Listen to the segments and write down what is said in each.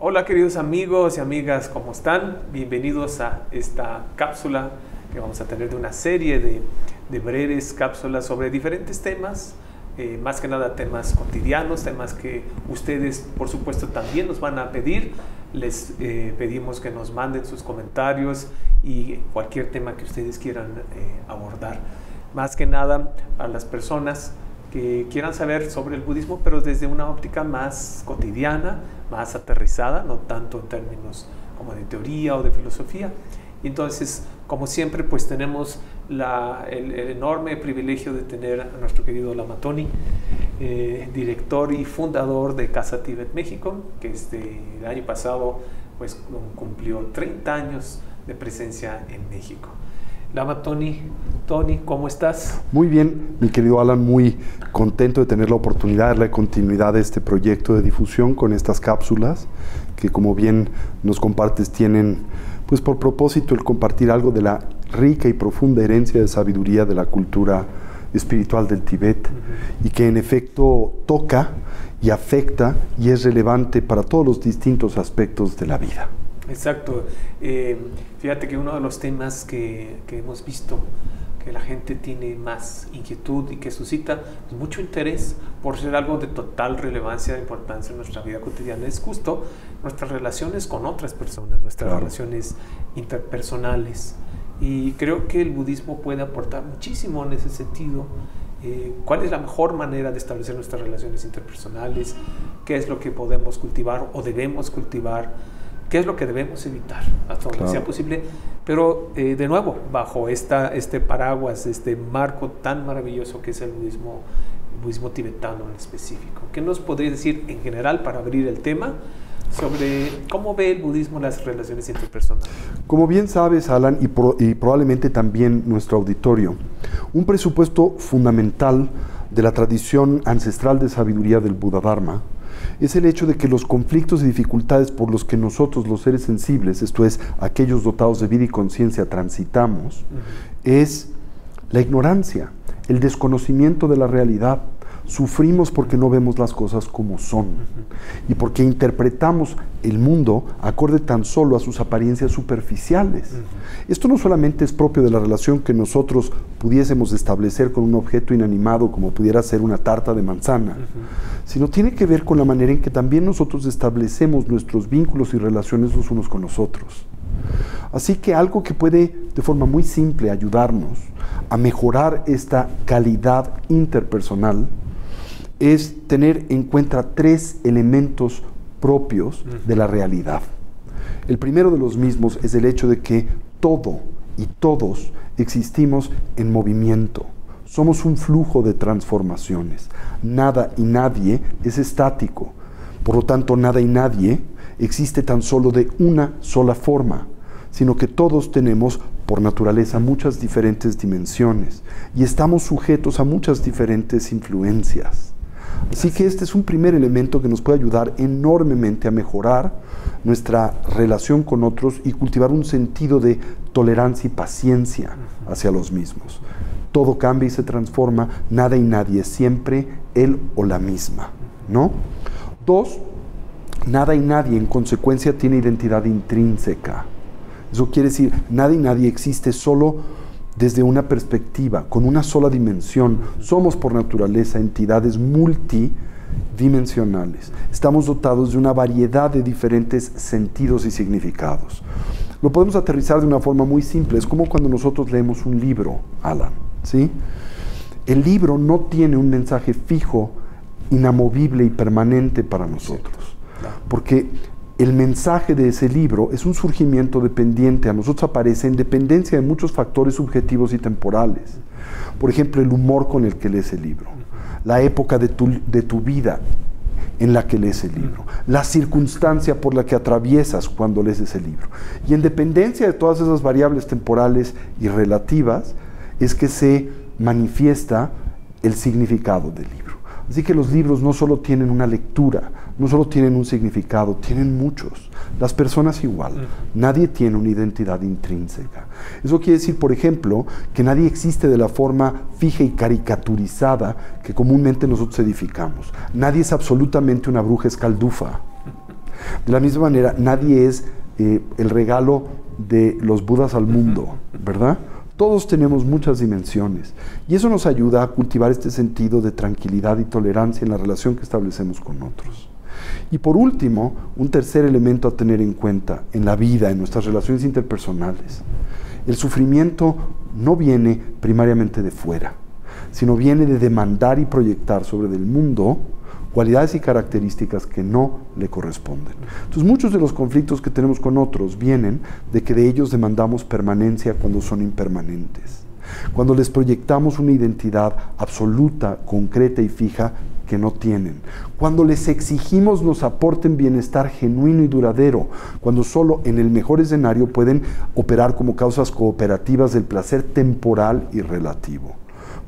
Hola queridos amigos y amigas, ¿cómo están? Bienvenidos a esta cápsula que vamos a tener de una serie de breves cápsulas sobre diferentes temas, más que nada temas cotidianos, temas que ustedes por supuesto también nos van a pedir. Les pedimos que nos manden sus comentarios y cualquier tema que ustedes quieran abordar. Más que nada a las personas que quieran saber sobre el budismo, pero desde una óptica más cotidiana, más aterrizada, no tanto en términos como de teoría o de filosofía. Y entonces, como siempre, pues tenemos el enorme privilegio de tener a nuestro querido Lama Tony, director y fundador de Casa Tíbet México, que el año pasado pues cumplió 30 años de presencia en México. Lama Tony, ¿cómo estás? Muy bien, mi querido Alan, muy contento de tener la oportunidad de darle continuidad a este proyecto de difusión con estas cápsulas que, como bien nos compartes, tienen pues por propósito el compartir algo de la rica y profunda herencia de sabiduría de la cultura espiritual del Tíbet y que en efecto toca y afecta y es relevante para todos los distintos aspectos de la vida. Exacto. Fíjate que uno de los temas que hemos visto que la gente tiene más inquietud y que suscita mucho interés por ser algo de total relevancia e importancia en nuestra vida cotidiana es justo nuestras relaciones con otras personas, nuestras relaciones interpersonales. Y creo que el budismo puede aportar muchísimo en ese sentido. ¿Cuál es la mejor manera de establecer nuestras relaciones interpersonales? ¿Qué es lo que podemos cultivar o debemos cultivar? ¿Qué es lo que debemos evitar hasta donde sea posible? Pero de nuevo, bajo este paraguas, este marco tan maravilloso que es el budismo tibetano en específico. ¿Qué nos podría decir en general para abrir el tema sobre cómo ve el budismo las relaciones interpersonales? Como bien sabes, Alan, y probablemente también nuestro auditorio, un presupuesto fundamental de la tradición ancestral de sabiduría del Buda Dharma es el hecho de que los conflictos y dificultades por los que nosotros, los seres sensibles, esto es, aquellos dotados de vida y conciencia, transitamos, es la ignorancia, el desconocimiento de la realidad. Sufrimos porque no vemos las cosas como son y porque interpretamos el mundo acorde tan solo a sus apariencias superficiales. Esto no solamente es propio de la relación que nosotros pudiésemos establecer con un objeto inanimado como pudiera ser una tarta de manzana, sino tiene que ver con la manera en que también nosotros establecemos nuestros vínculos y relaciones los unos con los otros. Así que algo que puede de forma muy simple ayudarnos a mejorar esta calidad interpersonal es tener en cuenta 3 elementos propios de la realidad. El primero de los mismos es el hecho de que todo y todos existimos en movimiento. Somos un flujo de transformaciones. Nada y nadie es estático. Por lo tanto, nada y nadie existe tan solo de una sola forma, sino que todos tenemos por naturaleza muchas diferentes dimensiones y estamos sujetos a muchas diferentes influencias. Así que este es un primer elemento que nos puede ayudar enormemente a mejorar nuestra relación con otros y cultivar un sentido de tolerancia y paciencia hacia los mismos. Todo cambia y se transforma, nada y nadie es siempre él o la misma, ¿no? 2, nada y nadie en consecuencia tiene identidad intrínseca. Eso quiere decir, nada y nadie existe solo desde una perspectiva, con una sola dimensión. Somos por naturaleza entidades multidimensionales. Estamos dotados de una variedad de diferentes sentidos y significados. Lo podemos aterrizar de una forma muy simple. Es como cuando nosotros leemos un libro, Alan, ¿sí? El libro no tiene un mensaje fijo, inamovible y permanente para nosotros. Porque el mensaje de ese libro es un surgimiento dependiente, a nosotros aparece en dependencia de muchos factores subjetivos y temporales. Por ejemplo, el humor con el que lees el libro, la época de tu vida en la que lees el libro, la circunstancia por la que atraviesas cuando lees ese libro. Y en dependencia de todas esas variables temporales y relativas, es que se manifiesta el significado del libro. Así que los libros no solo tienen una lectura, no solo tienen un significado, tienen muchos. Las personas igual. Nadie tiene una identidad intrínseca. Eso quiere decir, por ejemplo, que nadie existe de la forma fija y caricaturizada que comúnmente nosotros edificamos. Nadie es absolutamente una bruja escaldufa. De la misma manera, nadie es el regalo de los Budas al mundo, ¿verdad? Todos tenemos muchas dimensiones y eso nos ayuda a cultivar este sentido de tranquilidad y tolerancia en la relación que establecemos con otros. Y por último, un tercer elemento a tener en cuenta en la vida, en nuestras relaciones interpersonales. El sufrimiento no viene primariamente de fuera, sino viene de demandar y proyectar sobre el mundo cualidades y características que no le corresponden. Entonces, muchos de los conflictos que tenemos con otros vienen de que de ellos demandamos permanencia cuando son impermanentes. Cuando les proyectamos una identidad absoluta, concreta y fija que no tienen. Cuando les exigimos nos aporten bienestar genuino y duradero, cuando solo en el mejor escenario pueden operar como causas cooperativas del placer temporal y relativo,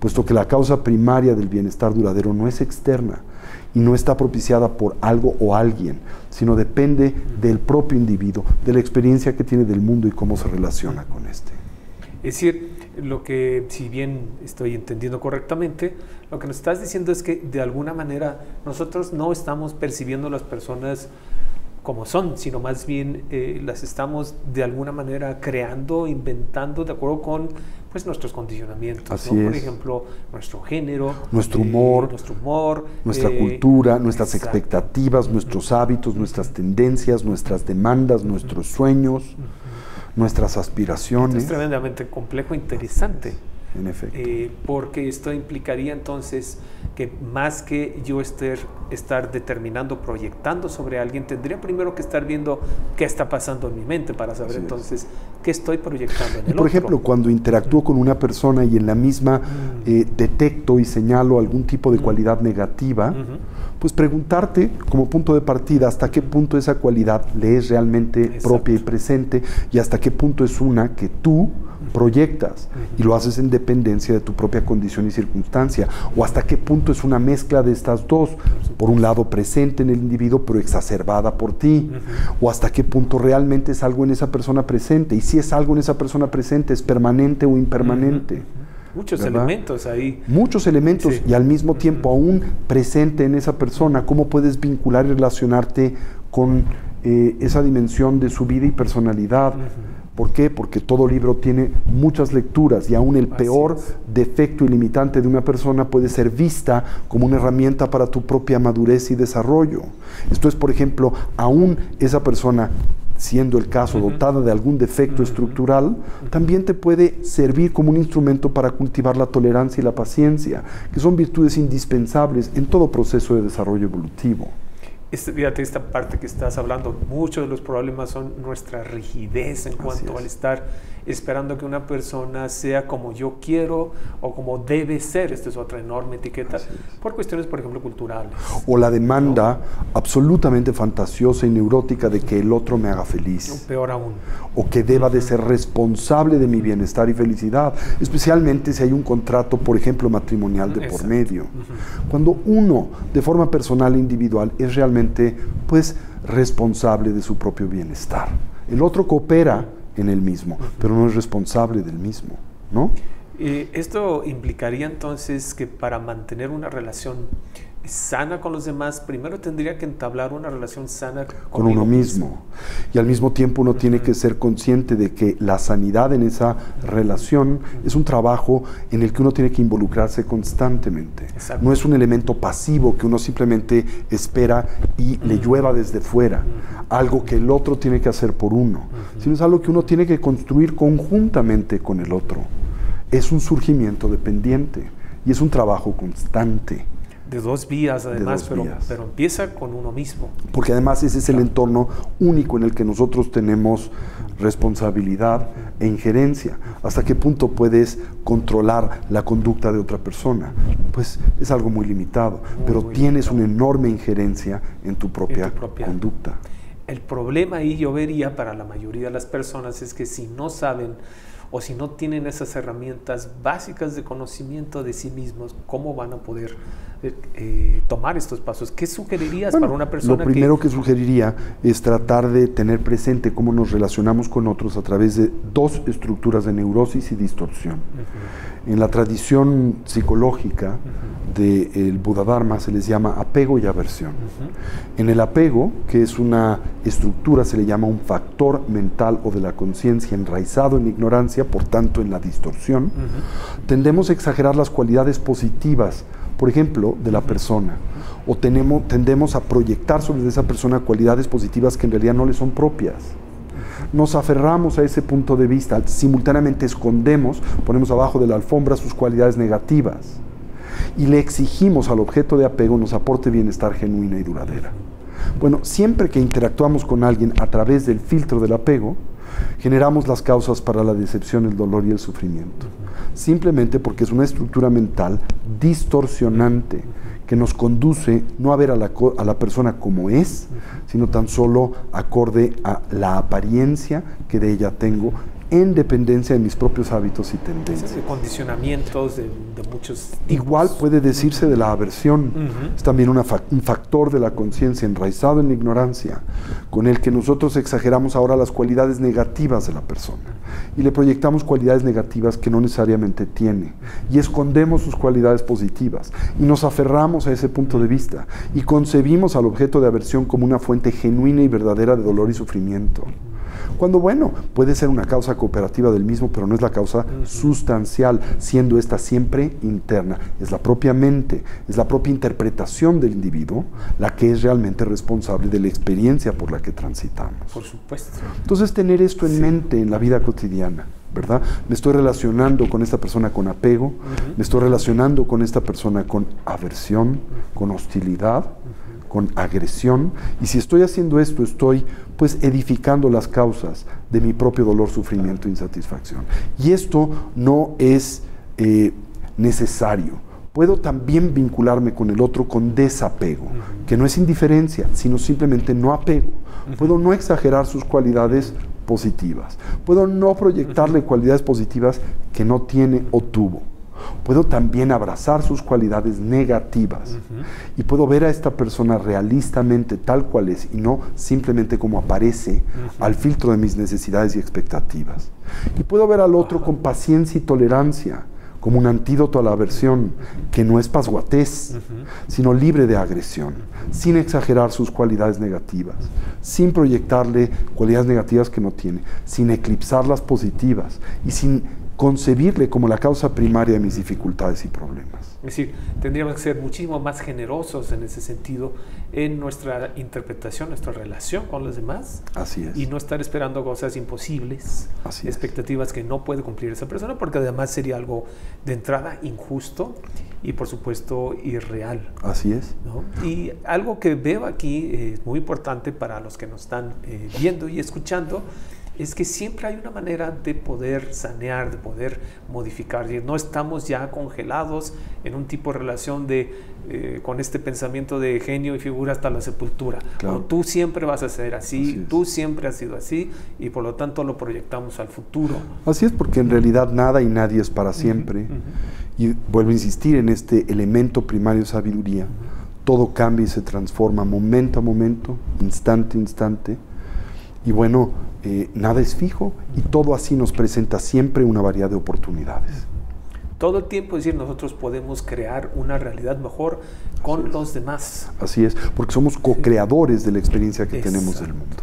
puesto que la causa primaria del bienestar duradero no es externa y no está propiciada por algo o alguien, sino depende del propio individuo, de la experiencia que tiene del mundo y cómo se relaciona con este. Es decir, lo que, si bien estoy entendiendo correctamente, lo que nos estás diciendo es que de alguna manera nosotros no estamos percibiendo a las personas como son, sino más bien las estamos de alguna manera creando, inventando de acuerdo con pues, nuestros condicionamientos. Así ¿no? Por es. ejemplo, nuestro género, nuestro humor, nuestra cultura, nuestras expectativas, nuestros hábitos, nuestras tendencias, nuestras demandas, nuestros sueños, nuestras aspiraciones. Es tremendamente complejo e interesante. En efecto. Porque esto implicaría entonces que más que yo estar determinando, proyectando sobre alguien, tendría primero que estar viendo qué está pasando en mi mente para saber entonces qué estoy proyectando en el otro. Por ejemplo, cuando interactúo con una persona y en la misma detecto y señalo algún tipo de cualidad negativa, pues preguntarte como punto de partida hasta qué punto esa cualidad le es realmente propia y presente y hasta qué punto es una que tú proyectas y lo haces en dependencia de tu propia condición y circunstancia, o hasta qué punto es una mezcla de estas dos, por un lado presente en el individuo pero exacerbada por ti, o hasta qué punto realmente es algo en esa persona presente, y si es algo en esa persona presente, ¿es permanente o impermanente? Muchos ¿verdad? Elementos ahí. Muchos elementos, y al mismo tiempo aún presente en esa persona, ¿cómo puedes vincular y relacionarte con esa dimensión de su vida y personalidad? ¿Por qué? Porque todo libro tiene muchas lecturas y aún el peor defecto y limitante de una persona puede ser vista como una herramienta para tu propia madurez y desarrollo. Esto es, por ejemplo, aún esa persona, siendo el caso dotada de algún defecto estructural, también te puede servir como un instrumento para cultivar la tolerancia y la paciencia, que son virtudes indispensables en todo proceso de desarrollo evolutivo. Fíjate, esta parte que estás hablando, muchos de los problemas son nuestra rigidez en cuanto al estar esperando que una persona sea como yo quiero o como debe ser. Esta es otra enorme etiqueta por cuestiones, por ejemplo, culturales. O la demanda absolutamente fantasiosa y neurótica de que el otro me haga feliz. O peor aún. O que deba de ser responsable de mi bienestar y felicidad, especialmente si hay un contrato, por ejemplo, matrimonial de por medio. Cuando uno, de forma personal e individual, es realmente, pues, responsable de su propio bienestar. El otro coopera en el mismo, pero no es responsable del mismo, ¿no? Esto implicaría entonces que para mantener una relación sana con los demás, primero tendría que entablar una relación sana con uno mismo. Y al mismo tiempo uno tiene que ser consciente de que la sanidad en esa relación es un trabajo en el que uno tiene que involucrarse constantemente. No es un elemento pasivo que uno simplemente espera y le llueva desde fuera, algo que el otro tiene que hacer por uno, sino es algo que uno tiene que construir conjuntamente con el otro. Es un surgimiento dependiente y es un trabajo constante. De dos vías, además, pero empieza con uno mismo. Porque además ese es el entorno único en el que nosotros tenemos responsabilidad e injerencia. ¿Hasta qué punto puedes controlar la conducta de otra persona? Pues es algo muy limitado, pero tienes una enorme injerencia en tu propia conducta. El problema ahí yo vería para la mayoría de las personas es que si no saben o si no tienen esas herramientas básicas de conocimiento de sí mismos, ¿cómo van a poder tomar estos pasos? ¿Qué sugerirías para una persona? Lo primero que sugeriría es tratar de tener presente cómo nos relacionamos con otros a través de dos estructuras de neurosis y distorsión. En la tradición psicológica del Buddha-dharma se les llama apego y aversión. En el apego, que es una estructura, se le llama un factor mental o de la conciencia enraizado en ignorancia, por tanto en la distorsión, tendemos a exagerar las cualidades positivas, por ejemplo, de la persona, o tendemos a proyectar sobre esa persona cualidades positivas que en realidad no le son propias. Nos aferramos a ese punto de vista, simultáneamente escondemos, ponemos abajo de la alfombra sus cualidades negativas y le exigimos al objeto de apego nos aporte bienestar genuina y duradera. Bueno, siempre que interactuamos con alguien a través del filtro del apego, generamos las causas para la decepción, el dolor y el sufrimiento. Simplemente porque es una estructura mental distorsionante que nos conduce no a ver a la persona como es, sino tan solo acorde a la apariencia que de ella tengo, en dependencia de mis propios hábitos y tendencias. Condicionamientos de muchos tipos. Igual puede decirse de la aversión. Es también un factor de la conciencia enraizado en la ignorancia, con el que nosotros exageramos ahora las cualidades negativas de la persona y le proyectamos cualidades negativas que no necesariamente tiene y escondemos sus cualidades positivas y nos aferramos a ese punto de vista y concebimos al objeto de aversión como una fuente genuina y verdadera de dolor y sufrimiento. Cuando, bueno, puede ser una causa cooperativa del mismo, pero no es la causa sustancial, siendo esta siempre interna. Es la propia mente, es la propia interpretación del individuo la que es realmente responsable de la experiencia por la que transitamos. Por supuesto. Entonces, tener esto en mente en la vida cotidiana, ¿verdad? Me estoy relacionando con esta persona con apego, me estoy relacionando con esta persona con aversión, con hostilidad, con agresión, y si estoy haciendo esto, estoy pues edificando las causas de mi propio dolor, sufrimiento e insatisfacción. Y esto no es necesario. Puedo también vincularme con el otro con desapego, que no es indiferencia, sino simplemente no apego. Puedo no exagerar sus cualidades positivas. Puedo no proyectarle cualidades positivas que no tiene o tuvo. Puedo también abrazar sus cualidades negativas y puedo ver a esta persona realistamente tal cual es y no simplemente como aparece al filtro de mis necesidades y expectativas. Y puedo ver al otro con paciencia y tolerancia, como un antídoto a la aversión, que no es pasguatés, sino libre de agresión, sin exagerar sus cualidades negativas, sin proyectarle cualidades negativas que no tiene, sin eclipsar las positivas y sin concebirle como la causa primaria de mis dificultades y problemas. Es decir, tendríamos que ser muchísimo más generosos en ese sentido en nuestra interpretación, nuestra relación con los demás. Así es. Y no estar esperando cosas imposibles, expectativas que no puede cumplir esa persona, porque además sería algo de entrada injusto y por supuesto irreal. Así es. ¿No? Y algo que veo aquí muy importante para los que nos están viendo y escuchando, es que siempre hay una manera de poder sanear, de poder modificar. No estamos ya congelados en un tipo de relación con este pensamiento de genio y figura hasta la sepultura. Claro. O tú siempre vas a ser así, tú siempre has sido así, y por lo tanto lo proyectamos al futuro. Así es, porque en realidad nada y nadie es para siempre. Y vuelvo a insistir en este elemento primario de sabiduría. Todo cambia y se transforma momento a momento, instante a instante. Y bueno, nada es fijo y todo así nos presenta siempre una variedad de oportunidades. Todo el tiempo, es decir, nosotros podemos crear una realidad mejor con los demás. Así es, porque somos co-creadores de la experiencia que tenemos del mundo.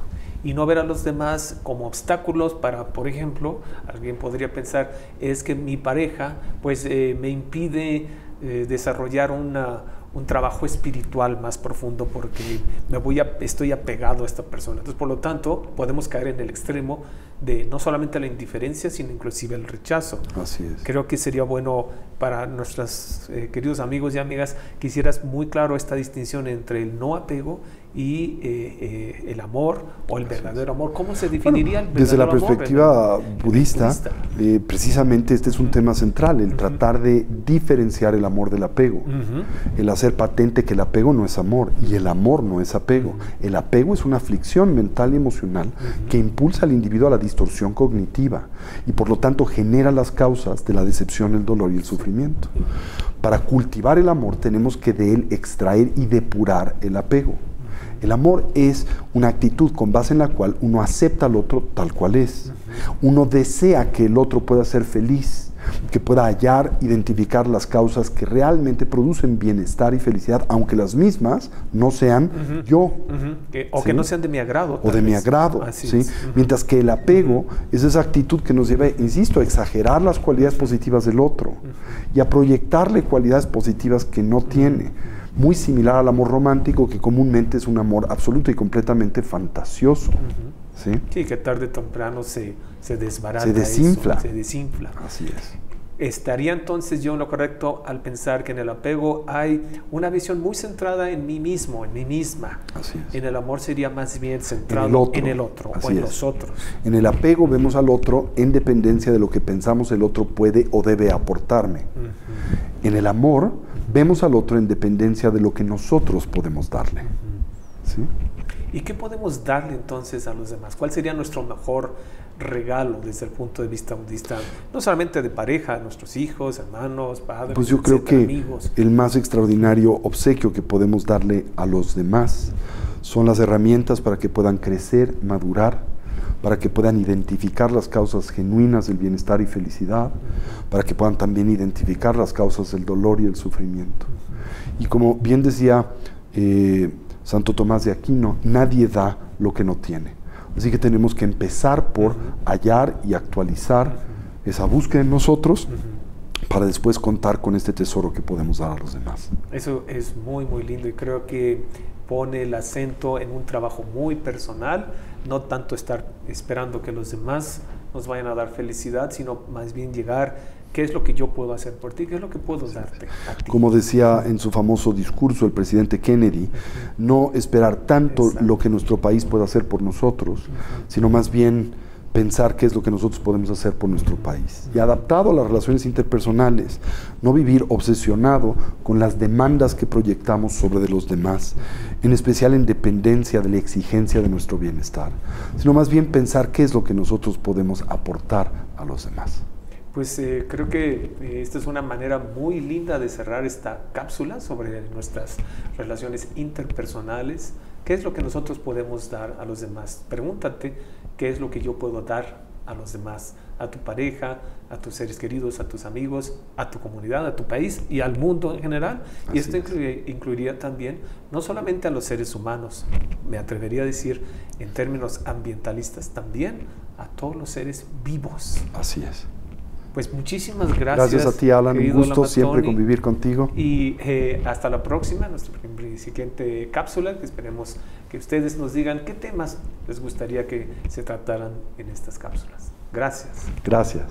Y no ver a los demás como obstáculos para, por ejemplo, alguien podría pensar, es que mi pareja pues me impide desarrollar un trabajo espiritual más profundo porque estoy apegado a esta persona. Entonces, por lo tanto, podemos caer en el extremo de no solamente la indiferencia, sino inclusive el rechazo. Así es. Creo que sería bueno para nuestros queridos amigos y amigas que hicieras muy claro esta distinción entre el no apego y el amor o el verdadero amor. ¿Cómo se definiría el verdadero desde la amor perspectiva budista, precisamente este es un tema central, el tratar de diferenciar el amor del apego, el hacer patente que el apego no es amor y el amor no es apego. El apego es una aflicción mental y emocional que impulsa al individuo a la distorsión cognitiva y por lo tanto genera las causas de la decepción, el dolor y el sufrimiento. Para cultivar el amor tenemos que de él extraer y depurar el apego. El amor es una actitud con base en la cual uno acepta al otro tal cual es. Uno desea que el otro pueda ser feliz, que pueda hallar, identificar las causas que realmente producen bienestar y felicidad, aunque las mismas no sean yo. Que no sean de mi agrado. O de mi agrado. ¿Sí? Mientras que el apego es esa actitud que nos lleva, insisto, a exagerar las cualidades positivas del otro y a proyectarle cualidades positivas que no tiene. Muy similar al amor romántico, que comúnmente es un amor absoluto y completamente fantasioso. ¿Sí? Sí, que tarde o temprano se desbarata. Se desinfla. Eso, se desinfla. Así es. ¿Estaría entonces yo en lo correcto al pensar que en el apego hay una visión muy centrada en mí mismo, en mí misma? Así es. En el amor sería más bien centrado en el otro o en los otros. En el apego vemos al otro en dependencia de lo que pensamos el otro puede o debe aportarme. En el amor vemos al otro en dependencia de lo que nosotros podemos darle. ¿Sí? ¿Y qué podemos darle entonces a los demás? ¿Cuál sería nuestro mejor regalo desde el punto de vista budista? No solamente de pareja, nuestros hijos, hermanos, padres, pues yo creo que amigos. El más extraordinario obsequio que podemos darle a los demás son las herramientas para que puedan crecer, madurar, para que puedan identificar las causas genuinas del bienestar y felicidad, para que puedan también identificar las causas del dolor y el sufrimiento. Y como bien decía Santo Tomás de Aquino, nadie da lo que no tiene. Así que tenemos que empezar por hallar y actualizar esa búsqueda en nosotros para después contar con este tesoro que podemos dar a los demás. Eso es muy, muy lindo y creo que pone el acento en un trabajo muy personal, no tanto estar esperando que los demás nos vayan a dar felicidad, sino más bien llegar, ¿qué es lo que yo puedo hacer por ti? ¿Qué es lo que puedo darte a ti? Como decía en su famoso discurso el presidente Kennedy, no esperar tanto lo que nuestro país puede hacer por nosotros, sino más bien pensar qué es lo que nosotros podemos hacer por nuestro país. Y adaptado a las relaciones interpersonales, no vivir obsesionado con las demandas que proyectamos sobre de los demás, en especial en dependencia de la exigencia de nuestro bienestar, sino más bien pensar qué es lo que nosotros podemos aportar a los demás. Pues creo que esta es una manera muy linda de cerrar esta cápsula sobre nuestras relaciones interpersonales. ¿Qué es lo que nosotros podemos dar a los demás? Pregúntate, ¿qué es lo que yo puedo dar a los demás? A tu pareja, a tus seres queridos, a tus amigos, a tu comunidad, a tu país y al mundo en general. Y esto incluiría también no solamente a los seres humanos, me atrevería a decir en términos ambientalistas, también a todos los seres vivos. Así es. Pues muchísimas gracias. Gracias a ti, Alan. Un gusto siempre convivir contigo. Y hasta la próxima, nuestra siguiente cápsula, que esperemos que ustedes nos digan qué temas les gustaría que se trataran en estas cápsulas. Gracias. Gracias.